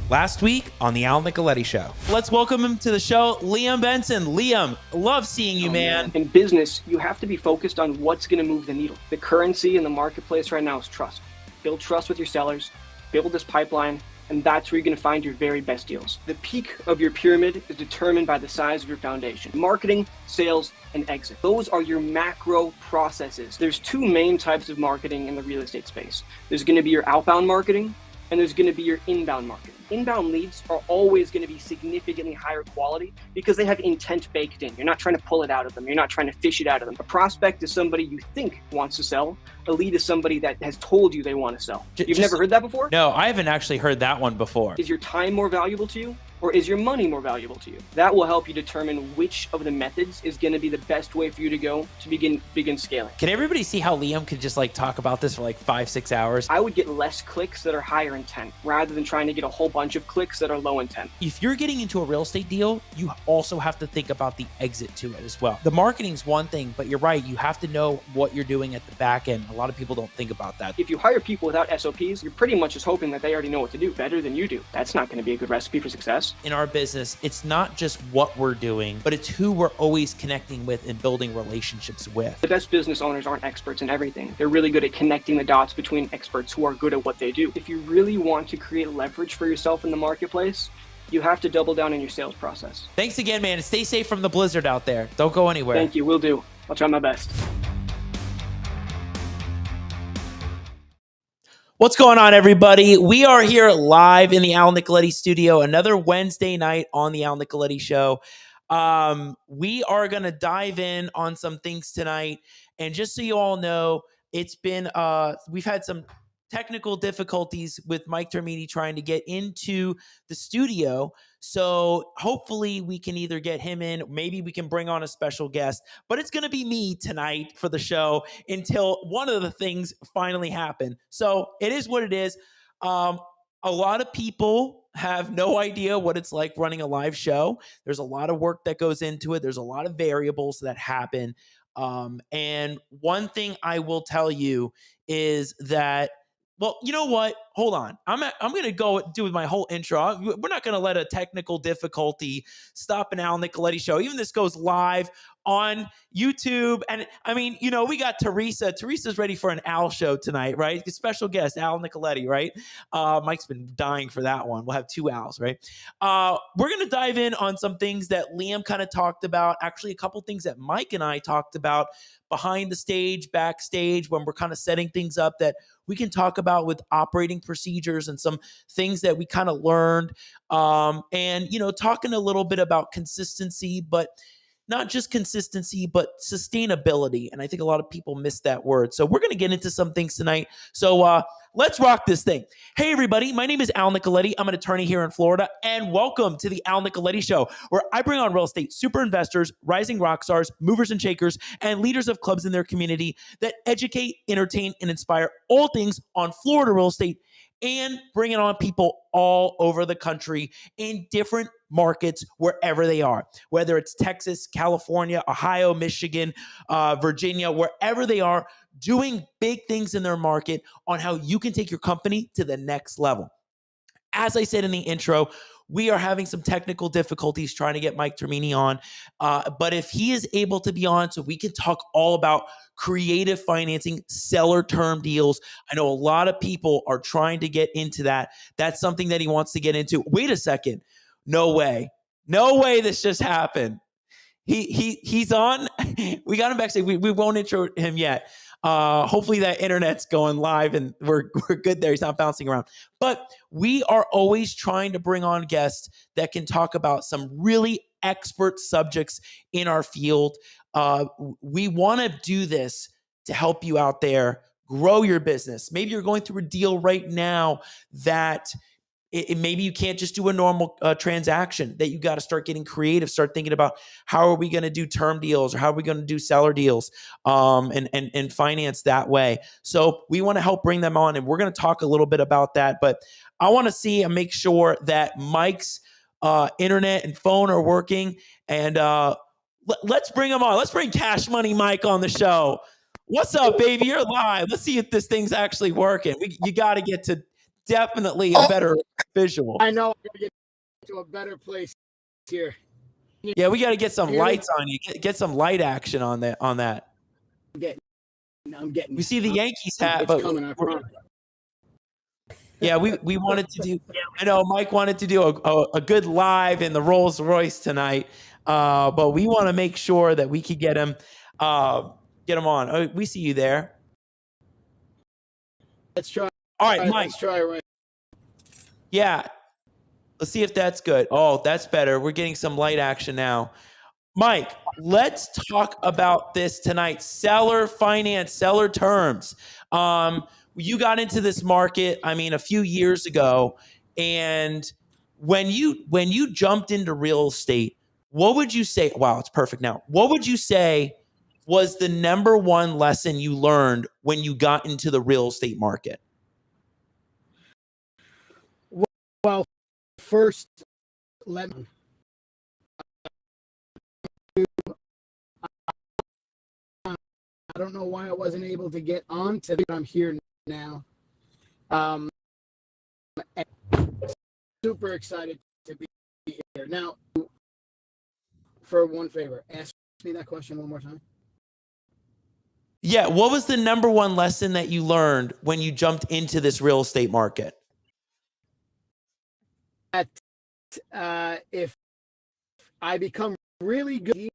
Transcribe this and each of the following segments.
Last week on the Nicoletti Show. Let's welcome him to the show, Liam Benson. Liam, love seeing you, man. In business, you have to be focused on what's going to move the needle. The currency in the marketplace right now is trust. Build trust with your sellers, build this pipeline, and that's where you're going to find your very best deals. The peak of your pyramid is determined by the size of your foundation. Marketing, sales, and exit. Those are your macro processes. There's two main types of marketing in the real estate space. There's going to be your outbound marketing, and there's going to be your inbound marketing. Inbound leads are always going to be significantly higher quality because they have intent baked in. You're not trying to pull it out of them. You're not trying to fish it out of them. A prospect is somebody you think wants to sell. A lead is somebody that has told you they want to sell. You've never heard that before? No, I haven't actually heard that one before. Is your time more valuable to you? Or is your money more valuable to you? That will help you determine which of the methods is going to be the best way for you to go to begin scaling. Can everybody see how Liam could just talk about this for 5-6 hours? I would get less clicks that are higher intent rather than trying to get a whole bunch of clicks that are low intent. If you're getting into a real estate deal, you also have to think about the exit to it as well. The marketing's one thing, but you're right. You have to know what you're doing at the back end. A lot of people don't think about that. If you hire people without SOPs, you're pretty much just hoping that they already know what to do better than you do. That's not going to be a good recipe for success. In our business, it's not just what we're doing, but it's who we're always connecting with and building relationships with. The best business owners aren't experts in everything. They're really good at connecting the dots between experts who are good at what they do. If you really want to create leverage for yourself in the marketplace, you have to double down in your sales process. Thanks again, man. Stay safe from the blizzard out there. Don't go anywhere. Thank you. Will do. I'll try my best. What's going on, everybody? We are here live in the Al Nicoletti studio, another Wednesday night on the Al Nicoletti Show. We are going to dive in on some things tonight. And just so you all know, it's been, we've had some technical difficulties with Mike Termine trying to get into the studio. So hopefully we can either get him in, maybe we can bring on a special guest, but it's going to be me tonight for the show until one of the things finally happen. So it is what it is. A lot of people have no idea what it's like running a live show. There's a lot of work that goes into it. There's a lot of variables that happen. And one thing I will tell you is that, well, you know what? Hold on. I'm going to go do my whole intro. We're not going to let a technical difficulty stop an Al Nicoletti show. Even this goes live on YouTube. And I mean, you know, we got Teresa. Teresa's ready for an Al show tonight, right? A special guest, Al Nicoletti, right? Mike's been dying for that one. We'll have two Als, right? We're going to dive in on some things that Liam kind of talked about. Actually, a couple things that Mike and I talked about behind the stage, backstage, when we're kind of setting things up that we can talk about with operating procedures and some things that we kind of learned. And, you know, talking a little bit about consistency, but not just consistency, but sustainability. And I think a lot of people miss that word. So we're going to get into some things tonight. So let's rock this thing. Hey, everybody. My name is Al Nicoletti. I'm an attorney here in Florida. And welcome to the Al Nicoletti Show, where I bring on real estate super investors, rising rock stars, movers and shakers, and leaders of clubs in their community that educate, entertain, and inspire all things on Florida real estate, and bringing on people all over the country in different markets, wherever they are, whether it's Texas, California, Ohio, Michigan, Virginia, wherever they are, doing big things in their market on how you can take your company to the next level. As I said in the intro, we are having some technical difficulties trying to get Mike Termine on. But if he is able to be on, so we can talk all about creative financing, seller term deals. I know a lot of people are trying to get into that. That's something that he wants to get into. Wait a second. No way. No way this just happened. He's on. We got him backstage. We won't intro him yet. Hopefully that internet's going live and we're good there. He's not bouncing around. But we are always trying to bring on guests that can talk about some really expert subjects in our field. We want to do this to help you out there grow your business. Maybe you're going through a deal right now that maybe you can't just do a normal transaction, that you got to start getting creative, start thinking about how are we going to do term deals or how are we going to do seller deals and finance that way. So we want to help bring them on, and we're going to talk a little bit about that. But I want to see and make sure that Mike's internet and phone are working. And let's bring him on. Let's bring Kash Money Mike on the show. What's up, baby? You're live. Let's see if this thing's actually working. You got to get to definitely a better visual. I know. I'm gonna get to a better place here. Yeah, we got to get some lights on you. Get some light action on that. I'm getting. We see the Yankees hat, it's but coming. I promise. yeah, we wanted to do. I know Mike wanted to do a good live in the Rolls Royce tonight, but we want to make sure that we could get him on. Oh, we see you there. Let's try. All right, Mike. Let's try right. Yeah, let's see if that's good. Oh, that's better. We're getting some light action now. Mike, let's talk about this tonight. Seller finance, seller terms. You got into this market, I mean, a few years ago, and when you jumped into real estate, what would you say? Wow, it's perfect now. What would you say was the number one lesson you learned when you got into the real estate market? Well, first, let me. I don't know why I wasn't able to get on to it. I'm here now. And super excited to be here. Now, for one favor, ask me that question one more time. Yeah, what was the number one lesson that you learned when you jumped into this real estate market? That if I become really good,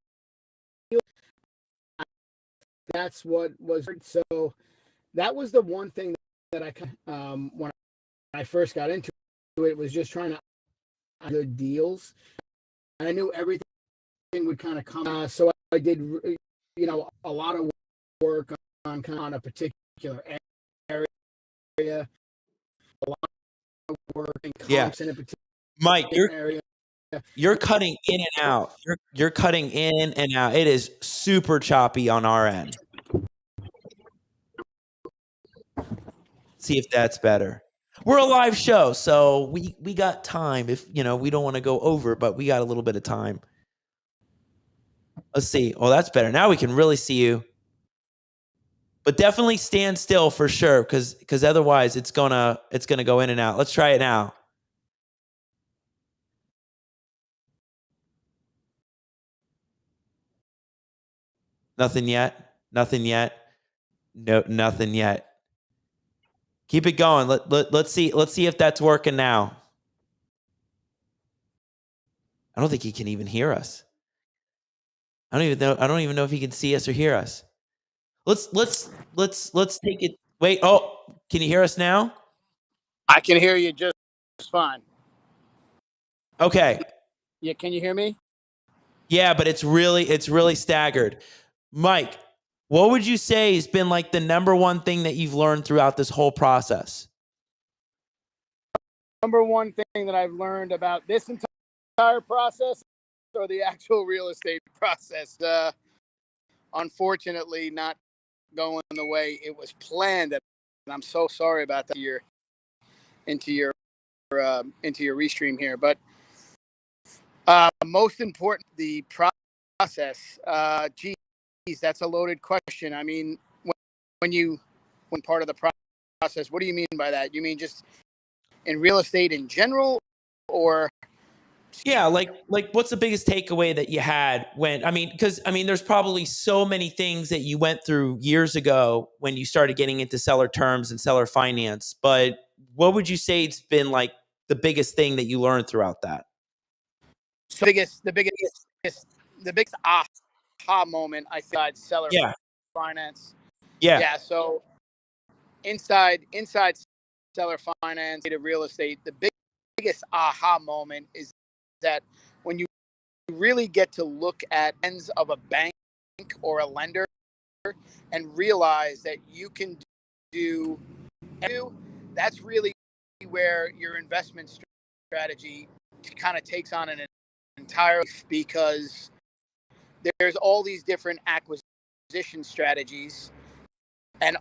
that's what was. So that was the one thing that I when I first got into it was just trying to good deals. And I knew everything would kind of come. So I did, a lot of work on a particular area, a lot of work in comps in a particular Mike, area. You're cutting in and out. You're cutting in and out. It is super choppy on our end. See if that's better. We're a live show, so we got time. If we don't want to go over, but we got a little bit of time. Let's see. Oh, that's better. Now we can really see you. But definitely stand still for sure, because otherwise it's gonna go in and out. Let's try it now. Nothing yet. Nothing yet. No, nothing yet. Keep it going. Let's see if that's working now. I don't think he can even hear us. I don't even know if he can see us or hear us. Let's take it. Wait. Oh, can you hear us now? I can hear you just fine. Okay. Yeah, can you hear me? Yeah, but it's really staggered. Mike, what would you say has been like the number one thing that you've learned throughout this whole process? Number one thing that I've learned about this entire process, or the actual real estate process, unfortunately not going the way it was planned, and I'm so sorry about that. Into your restream here, but most important, the process. Geez, that's a loaded question. I mean, when part of the process, what do you mean by that? You mean just in real estate in general, or? Yeah, like what's the biggest takeaway that you had because there's probably so many things that you went through years ago when you started getting into seller terms and seller finance, but what would you say it's been like the biggest thing that you learned throughout that? So the biggest aha moment, I think, seller finance. Yeah. So inside seller finance, real estate, the biggest aha moment is that when you really get to look at ends of a bank or a lender and realize that you can do, that's really where your investment strategy kind of takes on an entire, because there's all these different acquisition strategies, and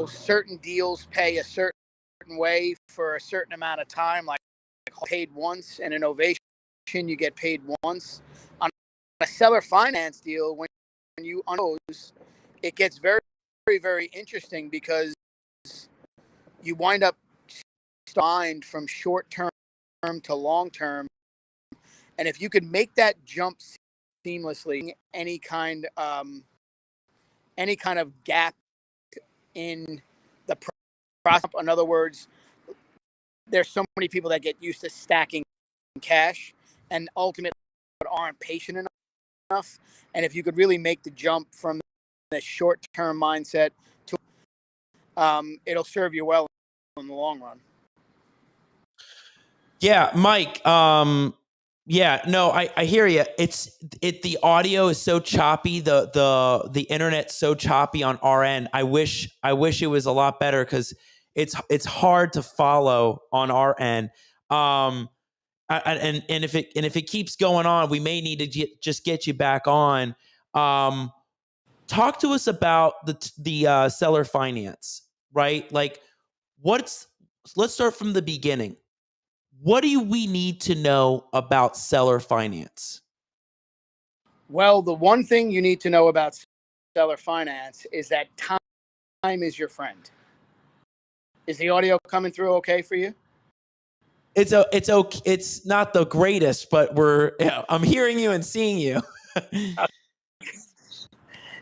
certain deals pay a certain way for a certain amount of time, like paid once, and innovation you get paid once. On a seller finance deal, when you unload, it gets very, very, very interesting, because you wind up signed from short term to long term. And if you could make that jump seamlessly, any kind of gap in the process. In other words, there's so many people that get used to stacking cash and ultimately aren't patient enough. And if you could really make the jump from the short-term mindset to, it'll serve you well in the long run. Yeah, Mike. Yeah, no, I hear you. The audio is so choppy. The internet's so choppy on our end. I wish it was a lot better because it's hard to follow on our end. And if it keeps going on, we may need to just get you back on. Talk to us about the seller finance, right? Like, let's start from the beginning. What do we need to know about seller finance? Well, the one thing you need to know about seller finance is that time is your friend. Is the audio coming through okay for you? It's okay. It's not the greatest, but I'm hearing you and seeing you.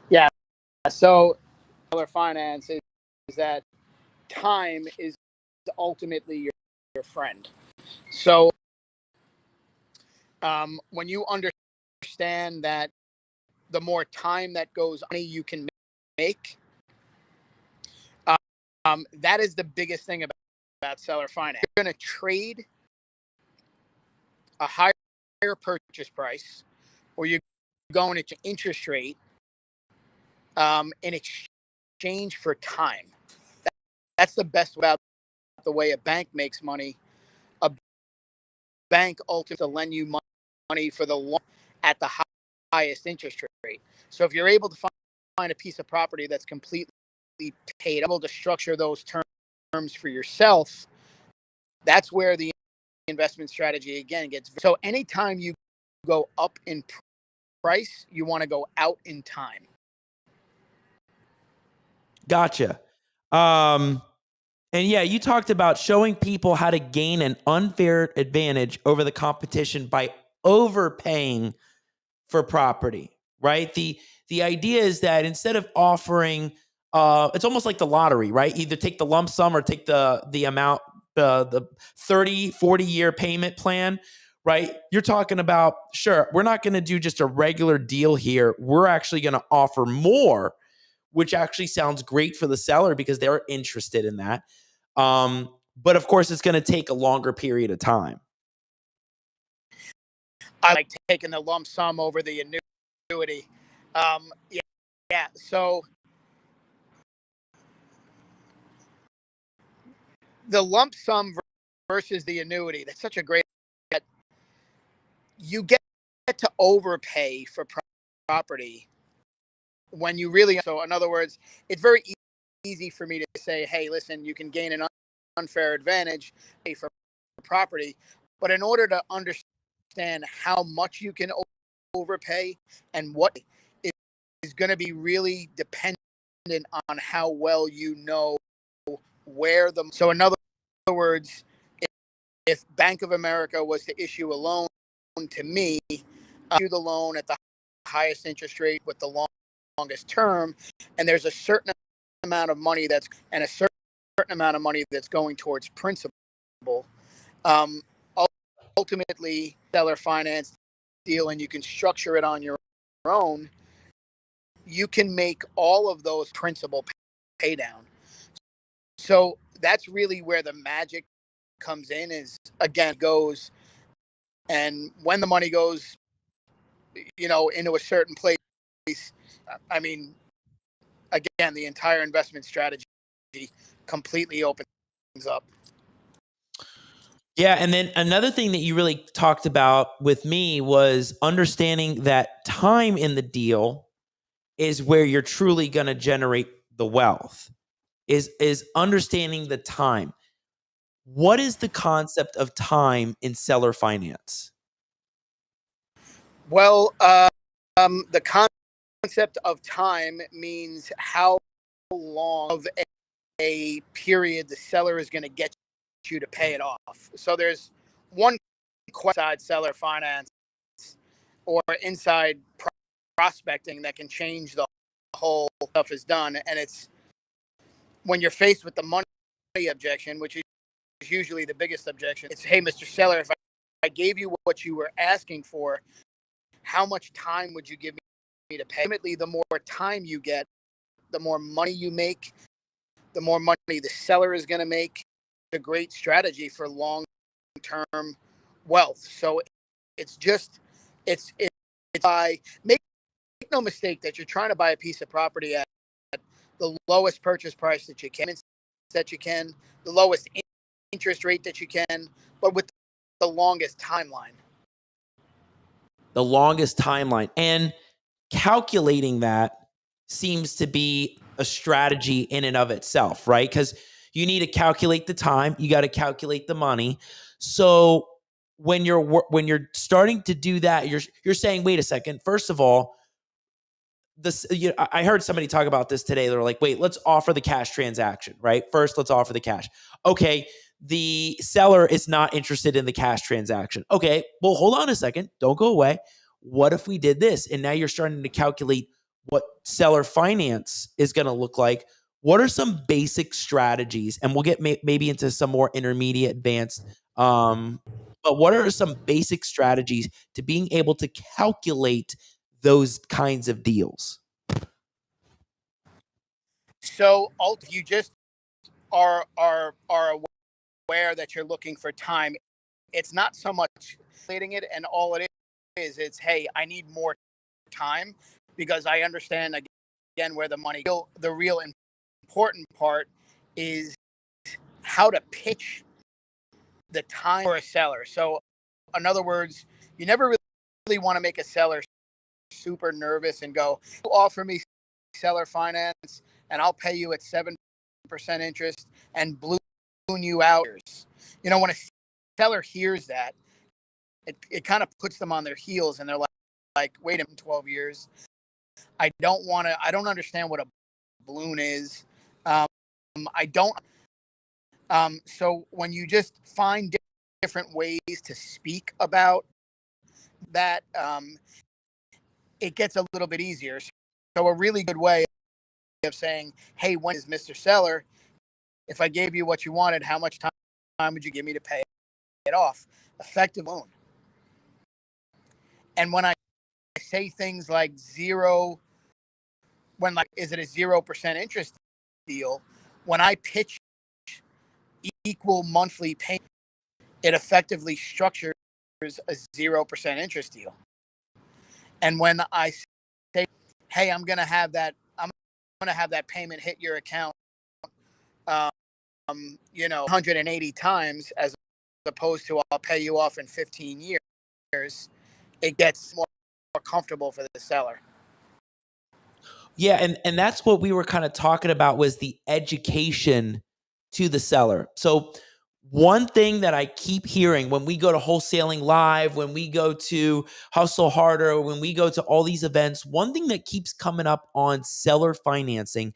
Yeah. So seller finance is that time is ultimately your friend. So when you understand that the more time that goes on, you can make, that is the biggest thing about seller finance. You're going to trade a higher purchase price, or you're going to interest rate in exchange for time. That's the best about the way a bank makes money. A bank ultimately to lend you money for the long at the highest interest rate. So if you're able to find a piece of property that's completely paid, able to structure those terms for yourself, that's where the investment strategy again gets. So anytime you go up in price, you want to go out in time. Gotcha. And yeah, you talked about showing people how to gain an unfair advantage over the competition by overpaying for property, right? The idea is that instead of offering, it's almost like the lottery, right? Either take the lump sum or take the amount, the 30, 40-year payment plan, right? You're talking about, sure, we're not going to do just a regular deal here. We're actually going to offer more, which actually sounds great for the seller because they're interested in that. But of course, it's going to take a longer period of time. I like taking the lump sum over the annuity. Yeah. So the lump sum versus the annuity, that's such a great. You get to overpay for property when you really. So in other words, it's very easy for me to say, hey, listen, you can gain an unfair advantage for property, but in order to understand how much you can overpay and what is going to be really dependent on how well you know where the. So in other words, if Bank of America was to issue a loan to me, issue the loan at the highest interest rate with the longest term, and there's a certain amount of money a certain amount of money that's going towards principal. Ultimately, seller finance deal, and you can structure it on your own. You can make all of those principal pay down. So that's really where the magic comes in. Is again goes, and when the money goes, into a certain place. I mean, again, the entire investment strategy completely opens up. Yeah, and then another thing that you really talked about with me was understanding that time in the deal is where you're truly going to generate the wealth. Is understanding the time. What is the concept of time in seller finance? Well, the concept of time means how long of period the seller is going to get you to pay it off. So there's one side seller finance or inside prospecting that can change the whole stuff is done. And it's when you're faced with the money objection, which is usually the biggest objection. It's, hey, Mr. Seller, if I gave you what you were asking for, how much time would you give me to pay? Ultimately, the more time you get, the more money you make, the more money the seller is going to make. It's a great strategy for long-term wealth. So it's make no mistake that you're trying to buy a piece of property at the lowest purchase price that you can, the lowest interest rate that you can, but with the longest timeline. The longest timeline. And calculating that seems to be a strategy in and of itself, right? Because you need to calculate the time, you got to calculate the money. So when you're starting to do that, you're saying, wait a second. First of all, I heard somebody talk about this today. They're like, wait, let's offer the cash transaction, right? First, let's offer the cash. Okay, the seller is not interested in the cash transaction. Okay, well, hold on a second. Don't go away. What if we did this? And now you're starting to calculate what seller finance is going to look like. What are some basic strategies? And we'll get maybe into some more intermediate advanced. But what are some basic strategies to being able to calculate those kinds of deals? So you just are aware that you're looking for time. It's not so much calculating it, and all it is, it's, hey, I need more time because I understand again where the money. The real important part is how to pitch the time for a seller. So, in other words, you never really want to make a seller super nervous and go, you offer me seller finance and I'll pay you at 7% interest and balloon you out. You know, when a seller hears that, it kind of puts them on their heels and they're like, wait a minute, 12 years. I don't understand what a balloon is. So when you just find different ways to speak about that, it gets a little bit easier. So a really good way of saying, hey, when is Mr. Seller? If I gave you what you wanted, how much time would you give me to pay it off? Effective loan. And when I say things like zero, is it a 0% interest deal? When I pitch equal monthly payment, it effectively structures a 0% interest deal. And when I say, hey, I'm going to have that payment hit your account, 180 times as opposed to I'll pay you off in 15 years, it gets more comfortable for the seller. Yeah, and that's what we were kind of talking about was the education to the seller. So one thing that I keep hearing when we go to Wholesaling Live, when we go to Hustle Harder, when we go to all these events, one thing that keeps coming up on seller financing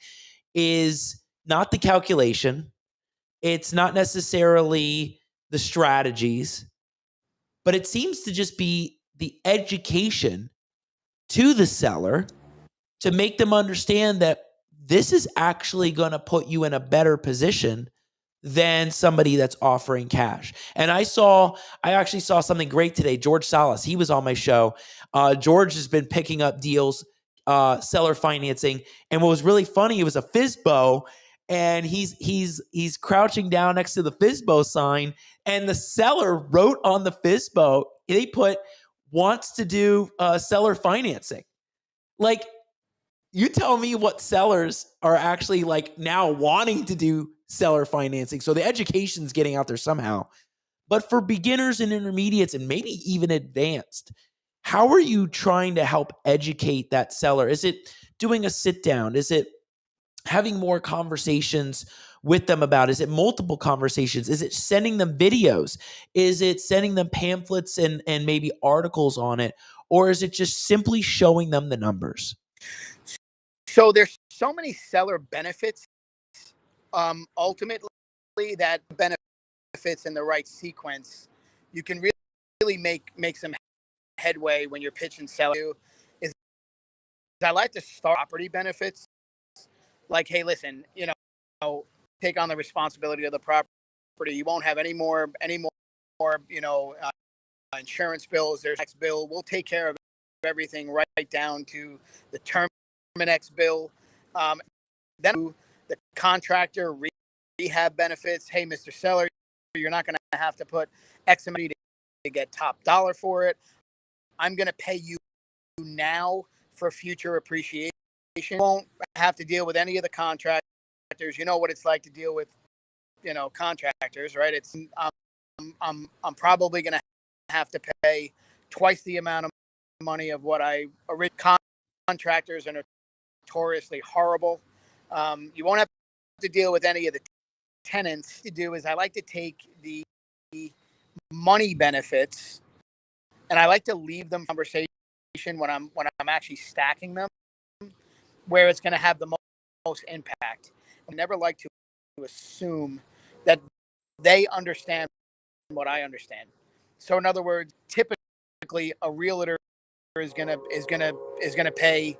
is not the calculation. It's not necessarily the strategies, but it seems to just be the education to the seller to make them understand that this is actually going to put you in a better position than somebody that's offering cash. And I actually saw something great today. George Salas, he was on my show. George has been picking up deals, seller financing. And what was really funny, it was a FSBO, and he's crouching down next to the FSBO sign, and the seller wrote on the FSBO, they put wants to do seller financing. Like, you tell me what sellers are actually like now wanting to do seller financing. So the education's getting out there somehow. But for beginners and intermediates and maybe even advanced, how are you trying to help educate that seller? Is it doing a sit down? Is it having more conversations with them about? Is it multiple conversations? Is it sending them videos? Is it sending them pamphlets and maybe articles on it? Or is it just simply showing them the numbers? So there's so many seller benefits ultimately, that benefits in the right sequence, you can really make some headway when you're pitching selling. Is I like to start property benefits. Like, hey, listen, take on the responsibility of the property. You won't have any more, insurance bills. There's tax bill. We'll take care of everything right down to the Terminex bill. Then the contractor rehab benefits. Hey, Mr. Seller, you're not going to have to put X amount to get top dollar for it. I'm going to pay you now for future appreciation. You won't have to deal with any of the contractors. You know what it's like to deal with, contractors, right? It's I'm probably going to have to pay twice the amount of money of what I originally. Contractors are notoriously horrible. You won't have to deal with any of the tenants. What to do is I like to take the money benefits and I like to leave them conversation when I'm actually stacking them, where it's going to have the most impact. I never like to assume that they understand what I understand. So in other words, typically a realtor is gonna pay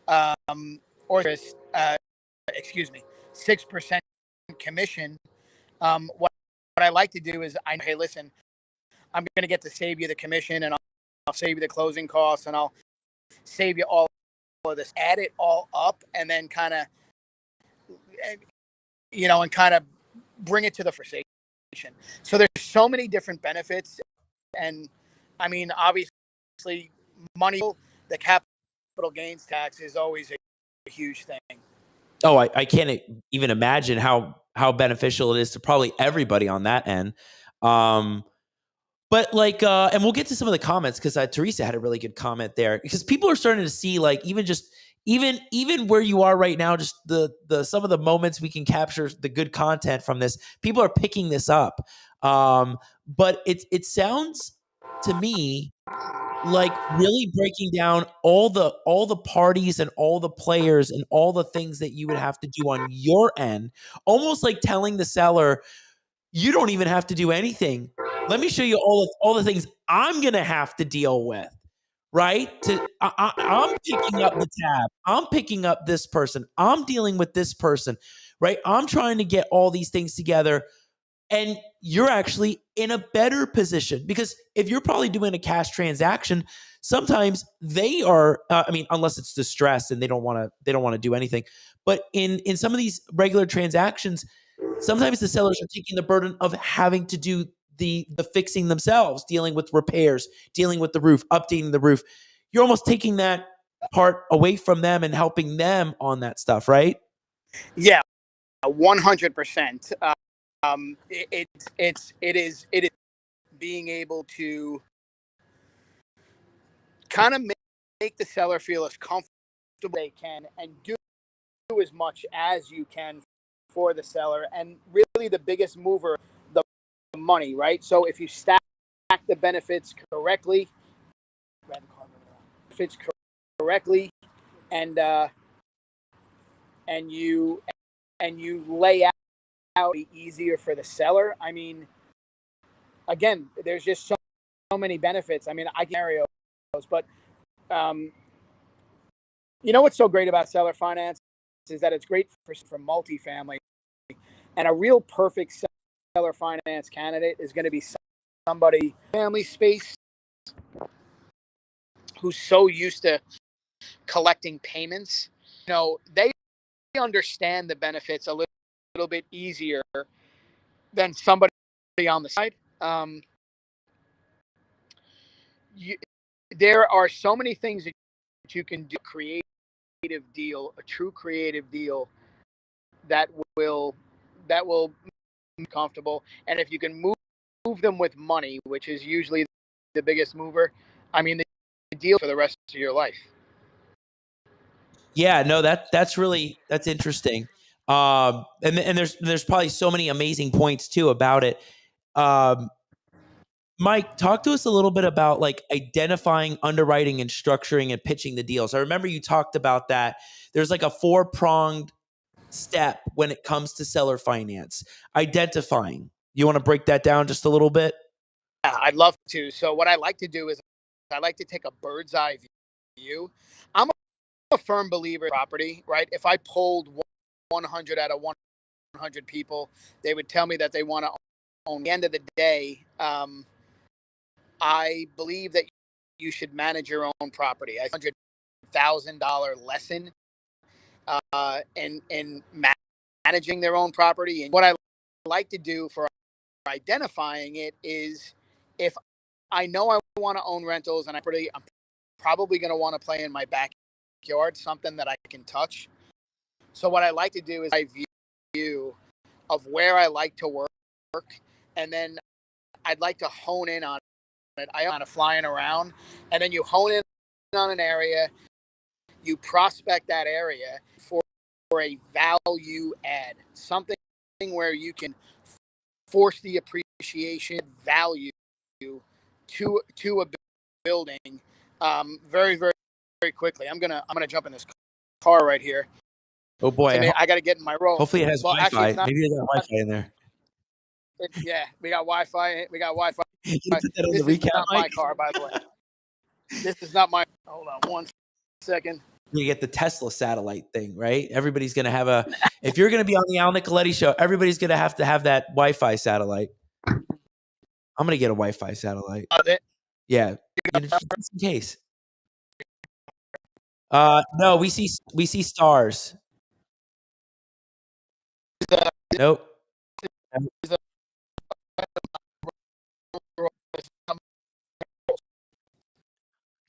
6% commission. What I like to do is hey, listen, I'm gonna get to save you the commission, and I'll save you the closing costs, and I'll save you all of this. Add it all up, and then kind of bring it to the conversation. So there's so many different benefits, and I mean, obviously, money, the capital gains tax is always a huge thing. Oh, I can't even imagine how beneficial it is to probably everybody on that end. But like, and we'll get to some of the comments because Teresa had a really good comment there, because people are starting to see, like, even where you are right now, just the some of the moments we can capture the good content from this. People are picking this up. But it sounds to me like really breaking down all the parties and all the players and all the things that you would have to do on your end, almost like telling the seller, you don't even have to do anything. Let me show you all the things I'm going to have to deal with, right? I'm picking up the tab. I'm picking up this person. I'm dealing with this person, right? I'm trying to get all these things together. And you're actually in a better position, because if you're probably doing a cash transaction, sometimes they are, unless it's distressed and they don't want to do anything. But in some of these regular transactions, sometimes the sellers are taking the burden of having to do the fixing themselves, dealing with repairs, dealing with the roof, updating the roof. You're almost taking that part away from them and helping them on that stuff, right? Yeah, 100%. It is being able to kind of make the seller feel as comfortable as they can and do as much as you can for the seller. And really the biggest mover, the money, right? So if you stack the benefits correctly, and you lay out easier for the seller. I mean, again, there's just so many benefits. I mean, I can scenarios, but what's so great about seller finance is that it's great for multifamily, and a real perfect seller finance candidate is going to be somebody family space who's so used to collecting payments. They understand the benefits a little bit easier than somebody on the side. There are so many things that you can do. A true creative deal that will be comfortable. And if you can move them with money, which is usually the biggest mover, I mean, the deal for the rest of your life. Yeah, no, that's interesting. And there's probably so many amazing points too about it. Mike, talk to us a little bit about like identifying, underwriting, and structuring and pitching the deals. I remember you talked about that. There's like a 4-pronged step when it comes to seller finance? Identifying. You want to break that down just a little bit? Yeah, I'd love to. So what I like to do is I like to take a bird's eye view. I'm a firm believer in property, right? If I polled 100 out of 100 people, they would tell me that they want to own. At the end of the day, I believe that you should manage your own property. $100,000 lesson in managing their own property. And what I like to do for identifying it is, if I know I want to own rentals and I'm probably going to want to play in my backyard, something that I can touch. So what I like to do is I view of where I like to work, and then I'd like to hone in on it. I kind of flying around, and then you hone in on an area, you prospect that area for a value add, something where you can force the appreciation value to a building very, very, very quickly. I'm gonna jump in this car right here. Oh boy, I got to get in my role. Hopefully it has Wi-Fi. Maybe there's Wi-Fi in there. Yeah, we got Wi-Fi. We got Wi-Fi. Can you put that on This the is recap, not Mike? my car, by the way. This is not my. Hold on 1 second. You get the Tesla satellite thing, right? Everybody's going to have a, if you're going to be on the Al Nicoletti Show, everybody's going to have that Wi-Fi satellite. I'm going to get a Wi-Fi satellite. Yeah. Just in case. No, we see stars. Nope.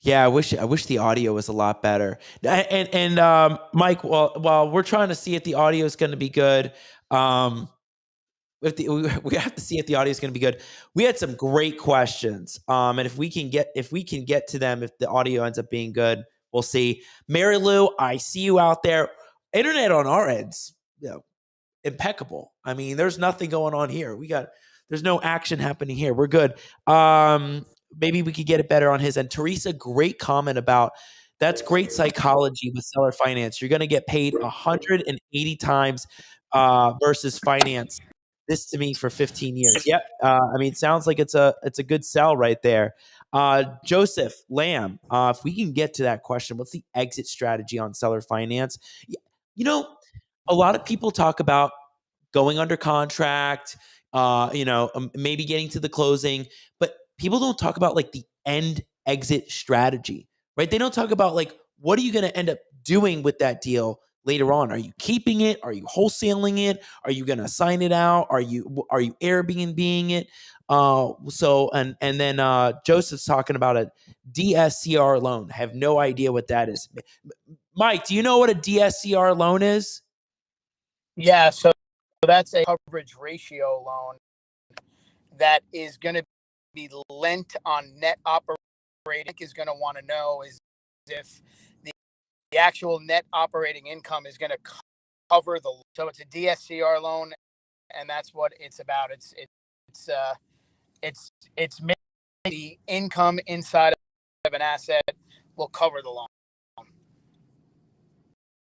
Yeah, I wish the audio was a lot better. And Mike, while we're trying to see if the audio is going to be good, we have to see if the audio is going to be good. We had some great questions, and if we can get to them, if the audio ends up being good, we'll see. Mary Lou, I see you out there. Internet on our ends, impeccable. I mean, there's nothing going on here. There's no action happening here. We're good. Maybe we could get it better on his end. Teresa, great comment about that's great psychology with seller finance. You're going to get paid 180 times versus finance. This to me for 15 years. Yep. I mean, it sounds like it's a good sell right there. Joseph Lamb, if we can get to that question, what's the exit strategy on seller finance? You know, a lot of people talk about going under contract, maybe getting to the closing, but people don't talk about like the end exit strategy, right? They don't talk about like, what are you going to end up doing with that deal later on? Are you keeping it? Are you wholesaling it? Are you going to sign it out? Are you Airbnb-ing it? And then Joseph's talking about a DSCR loan. Have no idea what that is. Mike, do you know what a DSCR loan is? Yeah, so that's a coverage ratio loan that is going to be lent on net operating. Is going to want to know is if the actual net operating income is going to cover the. So it's a DSCR loan, and that's what it's about. It's the income inside of an asset will cover the loan.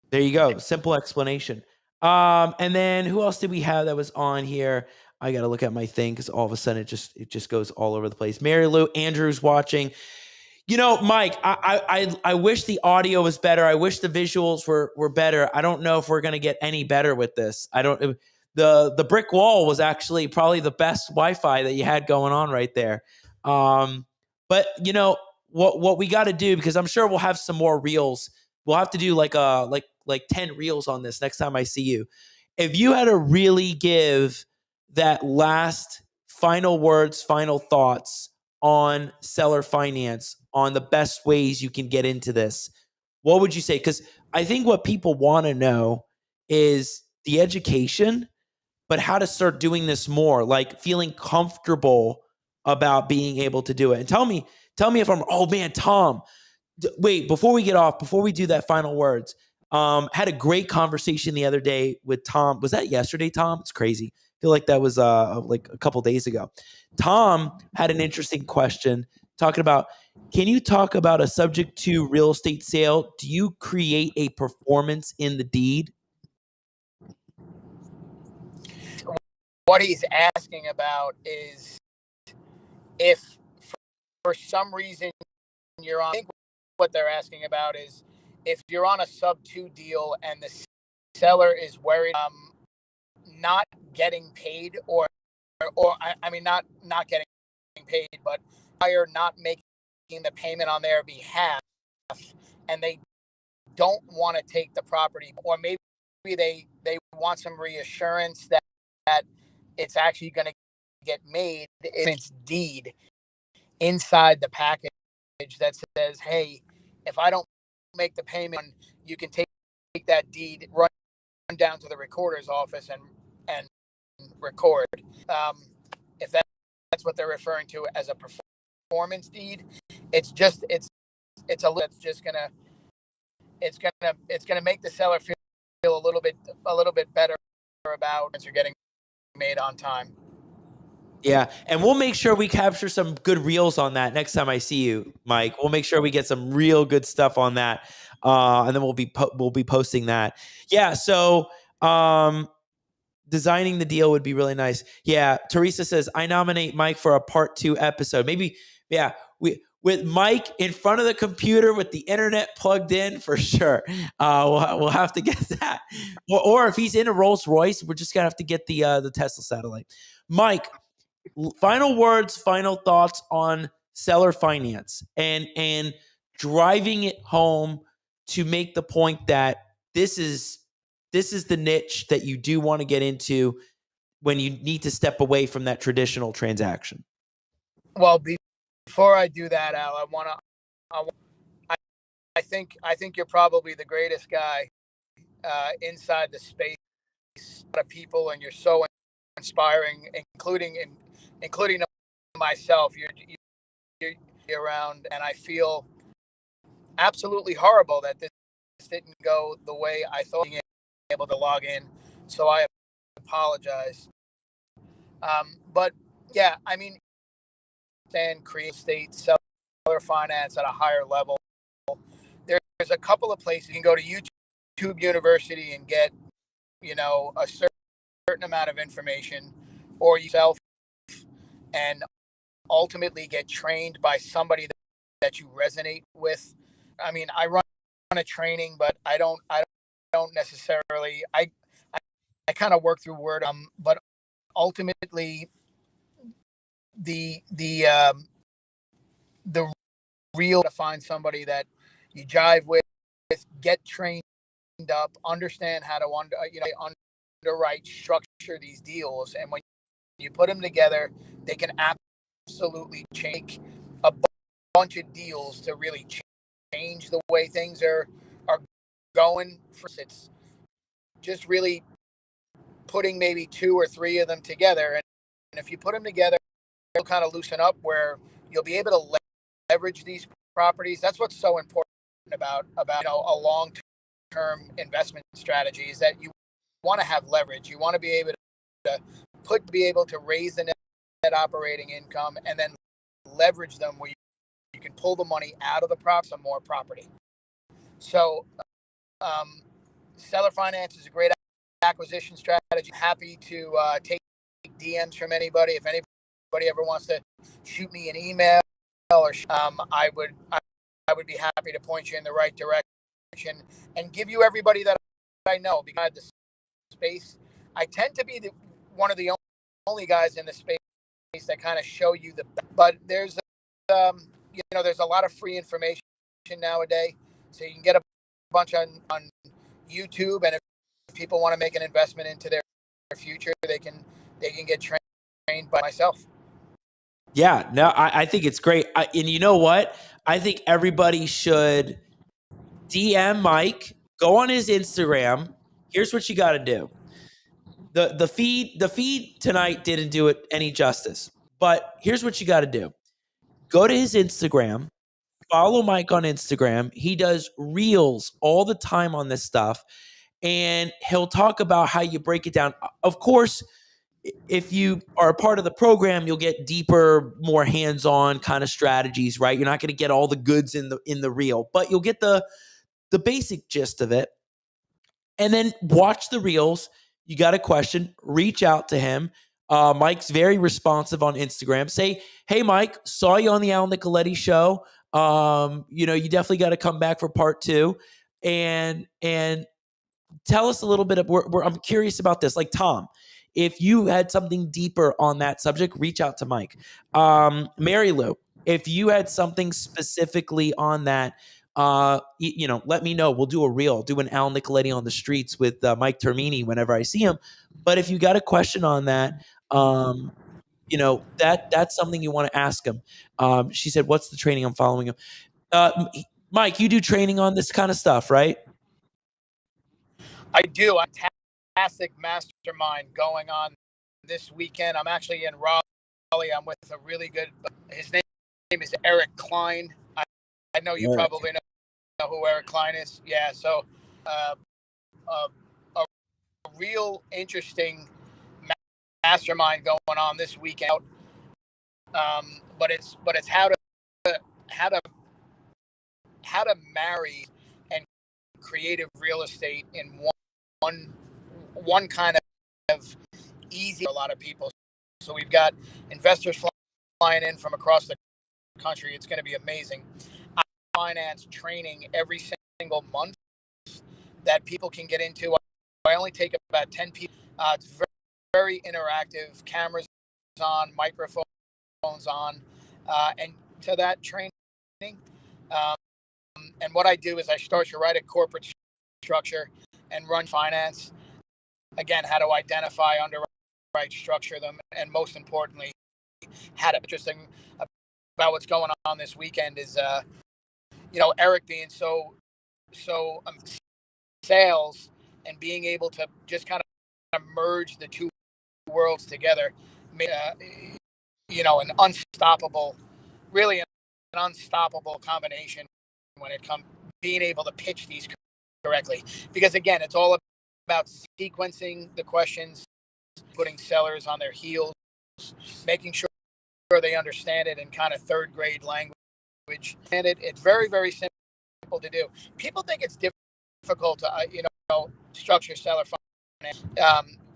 There you go. Simple explanation. And then who else did we have that was on here? I got to look at my thing because all of a sudden it just goes all over the place. Mary Lou, Andrew's watching. Mike, I wish the audio was better. I wish the visuals were better. I don't know if we're gonna get any better with this. The brick wall was actually probably the best Wi-Fi that you had going on right there. But what we got to do, because I'm sure we'll have some more reels. We'll have to do like 10 reels on this next time I see you. If you had to really give that last final words, final thoughts on seller finance, on the best ways you can get into this, what would you say? Because I think what people want to know is the education, but how to start doing this more, like feeling comfortable about being able to do it. And tell me if I'm, oh man, Tom, wait, before we get off, before we do that final words, had a great conversation the other day with Tom. Was that yesterday, Tom? It's crazy. I feel like that was like a couple days ago. Tom had an interesting question talking about, can you talk about a subject to real estate sale? Do you create a performance in the deed? what he's asking about is if for some reason you're on, I think what they're asking about is if you're on a sub 2 deal and the seller is worried not getting paid or I mean not getting paid, but buyer not making the payment on their behalf, and they don't want to take the property, or maybe they want some reassurance that it's actually going to get made in its deed inside the package that says, hey, if I don't make the payment, you can take that deed, run down to the recorder's office and record. If that's what they're referring to as a performance deed, it's a little that's just gonna it's gonna make the seller feel a little bit better about you're getting made on time. Yeah, and we'll make sure we capture some good reels on that next time I see you, Mike. We'll make sure we get some real good stuff on that, and then we'll be posting that. Yeah, so designing the deal would be really nice. Yeah, Teresa says I nominate Mike for a part 2 episode. Maybe, yeah, with Mike in front of the computer with the internet plugged in for sure. We'll have to get that, or if he's in a Rolls Royce, we're just gonna have to get the Tesla satellite. Mike, final words, final thoughts on seller finance and driving it home to make the point that this is the niche that you do want to get into when you need to step away from that traditional transaction. Well, before I do that, Al, I think you're probably the greatest guy inside the space. A lot of people, and you're so inspiring, including myself. You're around, and I feel absolutely horrible that this didn't go the way I thought. Being able to log in, so I apologize. But yeah, I mean, and create state seller finance at a higher level. There's a couple of places you can go to YouTube University and get, a certain amount of information, or yourself, and ultimately get trained by somebody that you resonate with. I mean, I run a training, but I don't necessarily. I kind of work through word. But ultimately, the real to find somebody that you jive with, get trained up, understand how to underwrite, structure these deals, and when you put them together, they can absolutely change a bunch of deals to really change the way things are going. It's just really putting maybe 2 or 3 of them together, and if you put them together, you'll kind of loosen up where you'll be able to leverage these properties. That's what's so important about a long-term investment strategy, is that you want to have leverage. You want to be able to raise the net operating income and then leverage them where you can pull the money out of the some more property. So seller finance is a great acquisition strategy. Happy to take DMs from anybody. If anybody ever wants to shoot me an email, or I would be happy to point you in the right direction and give you everybody that I know. Because the space, I tend to be one of the only guys in the space that kind of show you but there's there's a lot of free information nowadays, so you can get a bunch on YouTube, and if people want to make an investment into their future, they can get trained by myself. Yeah, no, I think it's great. And you know what? I think everybody should DM Mike, go on his Instagram. Here's what you got to do. The feed tonight didn't do it any justice, but here's what you got to do. Go to his Instagram, follow Mike on Instagram. He does reels all the time on this stuff, and he'll talk about how you break it down. Of course, if you are a part of the program, you'll get deeper, more hands-on kind of strategies, right? You're not going to get all the goods in the reel, but you'll get the basic gist of it. And then watch the reels. You got a question, reach out to him. Mike's very responsive on Instagram. Say, hey, Mike, saw you on the Al Nicoletti Show. You definitely got to come back for part 2. And tell us a little bit of, I'm curious about this. Like, Tom, if you had something deeper on that subject, reach out to Mike. Mary Lou, if you had something specifically on that, let me know. We'll do a reel, do an Al Nicoletti on the streets with Mike Termine whenever I see him. But if you got a question on that, that's something you want to ask him. She said, what's the training I'm following him? Mike, you do training on this kind of stuff, right? I do. A fantastic mastermind going on this weekend. I'm actually in Raleigh. I'm with a really good, his name is Eric Klein. I know you probably know who Eric Klein is. Yeah. So a real interesting mastermind going on this weekend. But it's how to marry and creative real estate in one kind of easy for a lot of people. So we've got investors flying in from across the country. It's going to be amazing. I finance training every single month that people can get into. I only take about 10 people. It's very, very interactive. Cameras on, microphones on, and to that training. And what I do is I start you right at corporate structure and run finance. Again, how to identify, underwrite, structure them, and most importantly, how to. Interesting about what's going on this weekend is, Eric being so sales and being able to just kind of merge the two worlds together, an unstoppable, really an unstoppable combination when it comes being able to pitch these correctly. Because again, it's all about sequencing the questions, putting sellers on their heels, making sure they understand it in kind of third grade language. And it's very, very simple to do. People think it's difficult to, structure seller finance.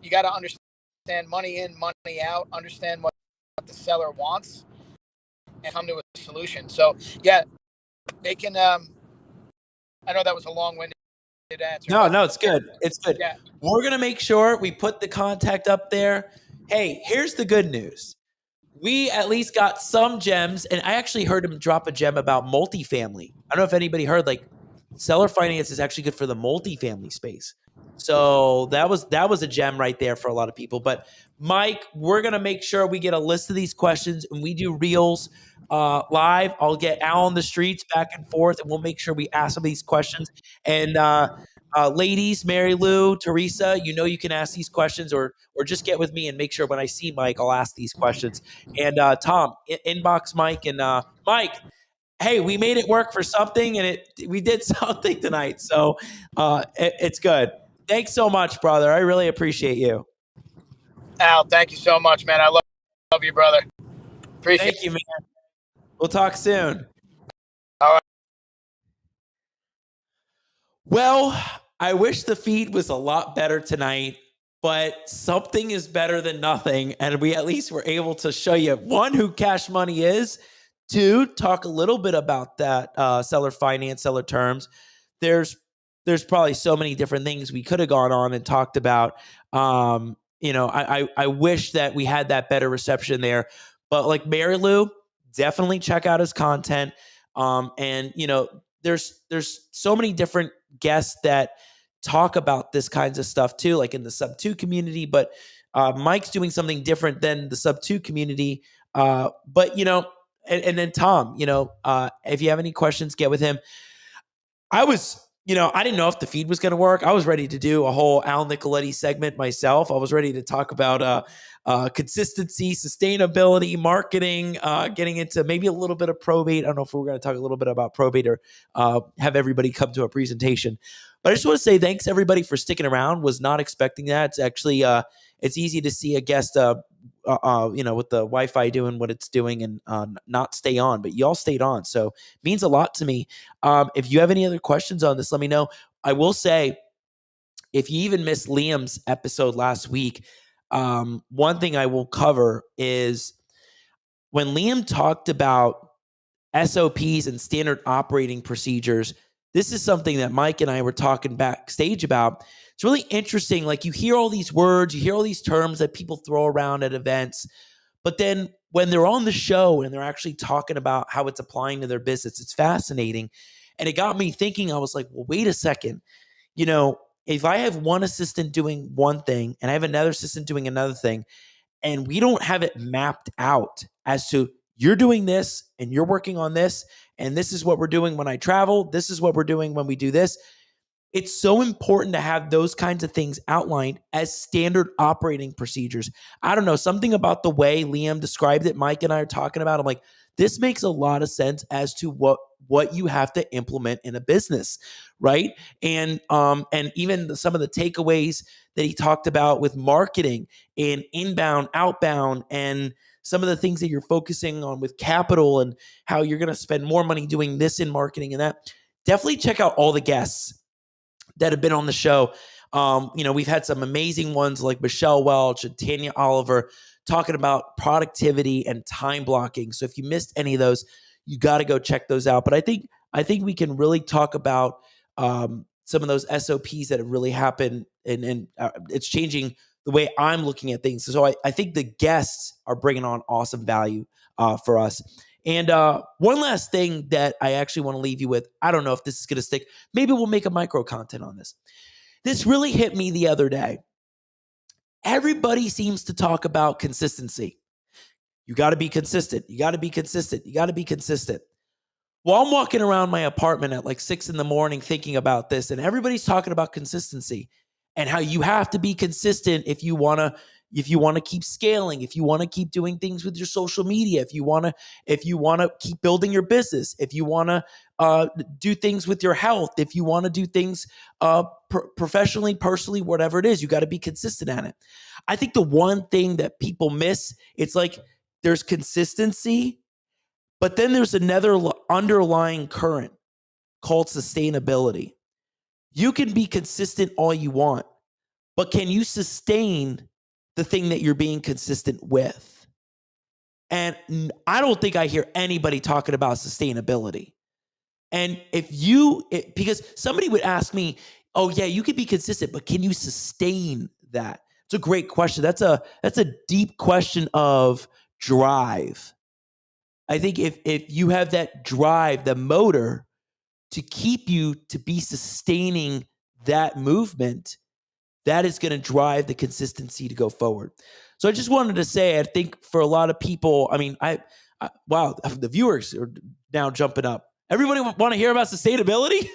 You got to understand money in, money out, understand what the seller wants, and come to a solution. So, yeah, they can. I know that was a long-winded answer. No, it's good. It's good. Yeah. We're going to make sure we put the contact up there. Hey, here's the good news. We at least got some gems, and I actually heard him drop a gem about multifamily. I don't know if anybody heard, like, seller finance is actually good for the multifamily space. So that was a gem right there for a lot of people. But Mike, we're going to make sure we get a list of these questions and we do reels live. I'll get Al on the streets back and forth, and we'll make sure we ask some of these questions. And ladies, Mary Lou, Teresa, you can ask these questions or just get with me and make sure when I see Mike, I'll ask these questions. And Tom, inbox Mike. And Mike, hey, we made it work for something, and we did something tonight. So it's good. Thanks so much, brother. I really appreciate you. Al, thank you so much, man. I love you, brother. Appreciate Thank you, man. We'll talk soon. All right. Well, I wish the feed was a lot better tonight, but something is better than nothing. And we at least were able to show you, one, who Kash Money is, two, talk a little bit about that seller finance, seller terms. There's probably so many different things we could have gone on and talked about. I wish that we had that better reception there. But like Mary Lou, definitely check out his content. There's so many different guests that talk about this kinds of stuff too, like in the sub 2 community. But Mike's doing something different than the sub 2 community. And then Tom, if you have any questions, get with him. I didn't know if the feed was going to work. I was ready to do a whole Al Nicoletti segment myself. I was ready to talk about consistency, sustainability, marketing, getting into maybe a little bit of probate. I don't know if we're going to talk a little bit about probate or have everybody come to a presentation. But I just want to say thanks, everybody, for sticking around. Was not expecting that. It's actually it's easy to see a guest with the Wi-Fi doing what it's doing and not stay on, but y'all stayed on. So it means a lot to me. If you have any other questions on this, let me know. I will say, if you even missed Liam's episode last week, one thing I will cover is when Liam talked about SOPs and standard operating procedures, this is something that Mike and I were talking backstage about. It's really interesting. Like, you hear all these words, you hear all these terms that people throw around at events, but then when they're on the show and they're actually talking about how it's applying to their business, it's fascinating. And it got me thinking. I was like, well, wait a second. If I have one assistant doing one thing and I have another assistant doing another thing, and we don't have it mapped out as to you're doing this and you're working on this, and this is what we're doing when I travel, this is what we're doing when we do this. It's so important to have those kinds of things outlined as standard operating procedures. I don't know, something about the way Liam described it, Mike and I are talking about, I'm like, this makes a lot of sense as to what you have to implement in a business, right? And even some of the takeaways that he talked about with marketing and inbound, outbound, and some of the things that you're focusing on with capital and how you're going to spend more money doing this in marketing and that. Definitely check out all the guests that have been on the show. We've had some amazing ones like Michelle Welch and Tanya Oliver talking about productivity and time blocking. So if you missed any of those, you got to go check those out. But I think we can really talk about some of those SOPs that have really happened, and it's changing the way I'm looking at things. So I think the guests are bringing on awesome value for us. And one last thing that I actually want to leave you with, I don't know if this is going to stick. Maybe we'll make a micro content on this. This really hit me the other day. Everybody seems to talk about consistency. You got to be consistent. You got to be consistent. You got to be consistent. Well, I'm walking around my apartment at like 6 a.m. thinking about this, and everybody's talking about consistency and how you have to be consistent if you want to keep scaling, if you want to keep doing things with your social media, if you want to keep building your business, if you want to do things with your health, if you want to do things professionally, personally, whatever it is, you got to be consistent at it. I think the one thing that people miss, it's like there's consistency, but then there's another underlying current called sustainability. You can be consistent all you want, but can you sustain the thing that you're being consistent with? And I don't think I hear anybody talking about sustainability. And because somebody would ask me, oh yeah, you can be consistent, but can you sustain that? It's a great question. That's a deep question of drive. I think if you have that drive, the motor to keep you to be sustaining that movement, that is going to drive the consistency to go forward. So I just wanted to say, I think for a lot of people, I mean, wow, the viewers are now jumping up. Everybody want to hear about sustainability?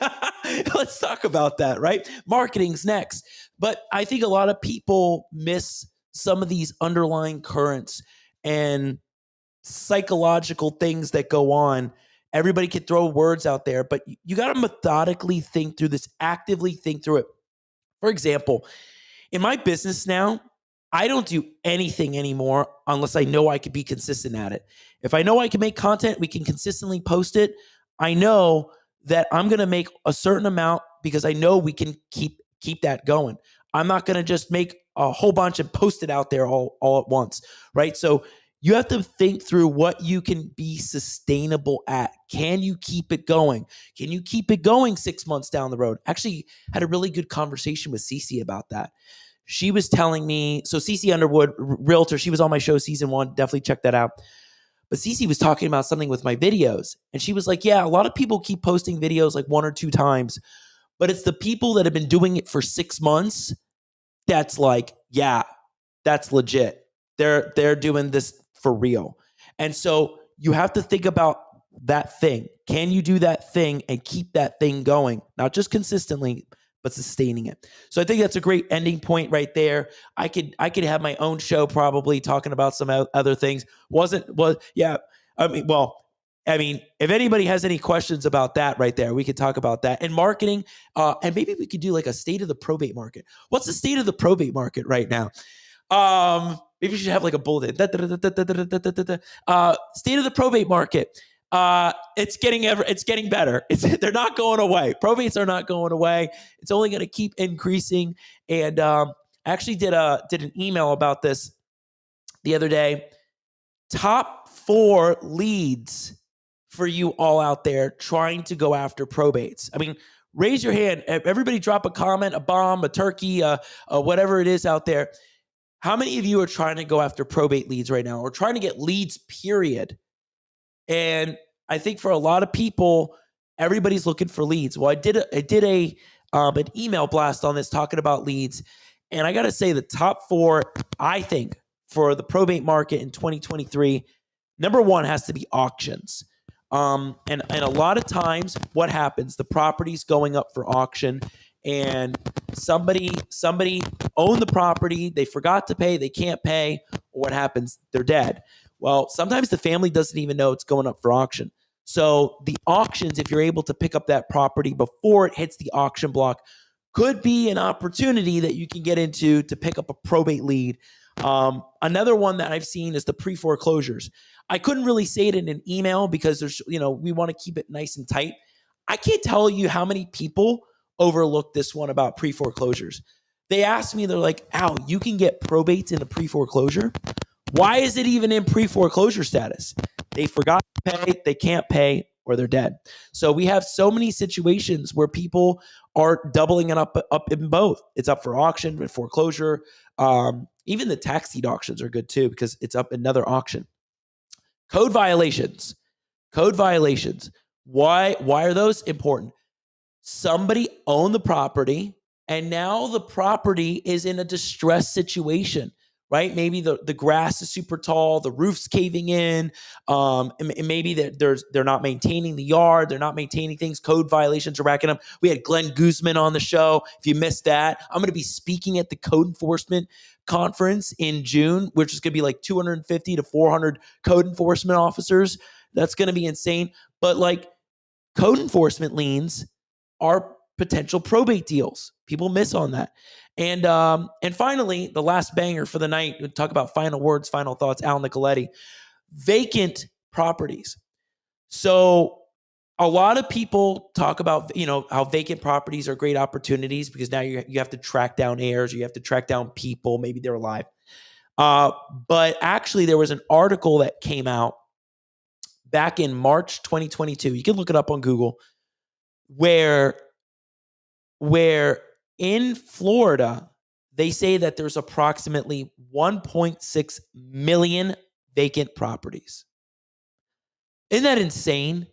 Let's talk about that, right? Marketing's next. But I think a lot of people miss some of these underlying currents and psychological things that go on. Everybody can throw words out there, but you got to methodically think through this, actively think through it. For example, in my business now, I don't do anything anymore unless I know I could be consistent at it. If I know I can make content, we can consistently post it. I know that I'm going to make a certain amount because I know we can keep that going. I'm not going to just make a whole bunch and post it out there all at once, right? So you have to think through what you can be sustainable at. Can you keep it going? Can you keep it going 6 months down the road? Actually, had a really good conversation with Cece about that. She was telling me, so Cece Underwood, realtor, she was on my show season 1. Definitely check that out. But Cece was talking about something with my videos. And she was like, yeah, a lot of people keep posting videos like 1 or 2 times. But it's the people that have been doing it for 6 months that's like, yeah, that's legit. They're doing this for real. And so you have to think about that thing. Can you do that thing and keep that thing going? Not just consistently, but sustaining it. So I think that's a great ending point right there. I could have my own show probably talking about some other things. I mean, if anybody has any questions about that right there, we could talk about that. And marketing, and maybe we could do like a state of the probate market. What's the state of the probate market right now? Maybe we should have like a bulletin. State of the probate market. It's getting better. They're not going away. Probates are not going away. It's only going to keep increasing. And I actually did an email about this the other day. Top 4 leads for you all out there trying to go after probates. I mean, raise your hand. Everybody drop a comment, a bomb, a turkey, whatever it is out there. How many of you are trying to go after probate leads right now or trying to get leads, period? And I think for a lot of people, everybody's looking for leads. Well, I did an email blast on this talking about leads. And I got to say the top 4, I think, for the probate market in 2023, number 1 has to be auctions. And a lot of times what happens, the property's going up for auction and somebody owned the property, they forgot to pay, they can't pay, or what happens? They're dead. Well, sometimes the family doesn't even know it's going up for auction. So the auctions, if you're able to pick up that property before it hits the auction block, could be an opportunity that you can get into to pick up a probate lead. Another one that I've seen is the pre-foreclosures. I couldn't really say it in an email because there's, we want to keep it nice and tight. I can't tell you how many people overlook this one about pre-foreclosures. They asked me, they're like, Al, you can get probates in a pre-foreclosure? Why is it even in pre-foreclosure status? They forgot to pay, they can't pay, or they're dead. So we have so many situations where people are doubling it up in both. It's up for auction and foreclosure. Even the tax deed auctions are good too because it's up another auction. Code violations. Why are those important? Somebody owned the property and now the property is in a distressed situation, right? Maybe the grass is super tall, the roof's caving in, and maybe they're not maintaining the yard, they're not maintaining things, code violations are racking up. We had Glenn Guzman on the show. If you missed that, I'm going to be speaking at the code enforcement conference in June, which is going to be like 250 to 400 code enforcement officers. That's going to be insane. But like code enforcement liens are potential probate deals. People miss on that. And finally, the last banger for the night, we'll talk about final words, final thoughts, Al Nicoletti, vacant properties. So a lot of people talk about, how vacant properties are great opportunities because now you have to track down heirs, or you have to track down people, maybe they're alive. But actually there was an article that came out back in March 2022. You can look it up on Google, where in Florida, they say that there's approximately 1.6 million vacant properties. Isn't that insane?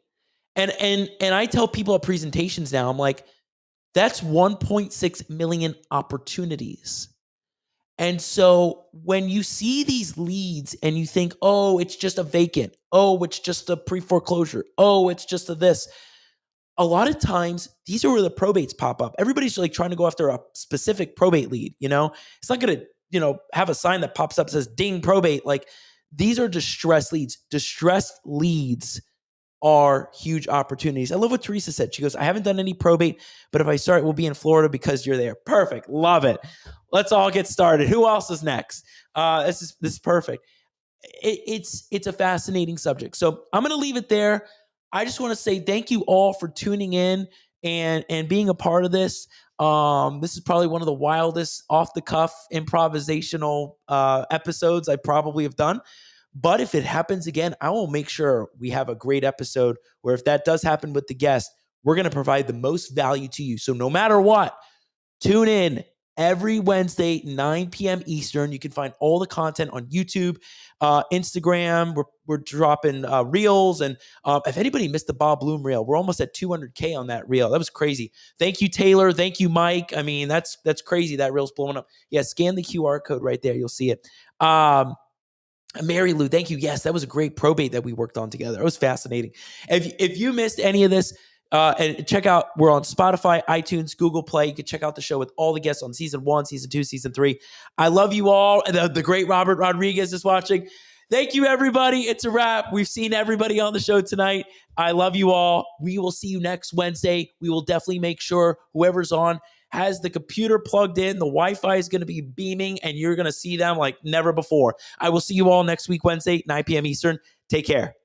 And I tell people at presentations now, I'm like, that's 1.6 million opportunities. And so when you see these leads and you think, oh, it's just a vacant, oh, it's just a pre-foreclosure, oh, it's just a this, a lot of times these are where the probates pop up. Everybody's like trying to go after a specific probate lead, It's not going to, have a sign that pops up that says ding probate. Like these are distressed leads. Distressed leads are huge opportunities. I love what Teresa said. She goes, I haven't done any probate, but if I start, we'll be in Florida because you're there. Perfect. Love it. Let's all get started. Who else is next? This is perfect. It's a fascinating subject. So I'm going to leave it there. I just want to say thank you all for tuning in and being a part of this. This is probably one of the wildest off the cuff improvisational episodes I probably have done. But if it happens again, I will make sure we have a great episode where if that does happen with the guest, we're going to provide the most value to you. So no matter what, tune in every Wednesday, 9 p.m. Eastern. You can find all the content on YouTube, Instagram. We're dropping reels. And if anybody missed the Bob Bloom reel, we're almost at 200K on that reel. That was crazy. Thank you, Taylor. Thank you, Mike. I mean, that's crazy. That reel's blowing up. Yeah, scan the QR code right there. You'll see it. Mary Lou, thank you. Yes, that was a great probate that we worked on together. It was fascinating. If you missed any of this, and check out, we're on Spotify, iTunes, Google Play. You can check out the show with all the guests on season 1, season 2, season 3. I love you all. The great Robert Rodriguez is watching. Thank you, everybody. It's a wrap. We've seen everybody on the show tonight. I love you all. We will see you next Wednesday. We will definitely make sure whoever's on has the computer plugged in. The Wi-Fi is going to be beaming, and you're going to see them like never before. I will see you all next week, Wednesday, 9 p.m. Eastern. Take care.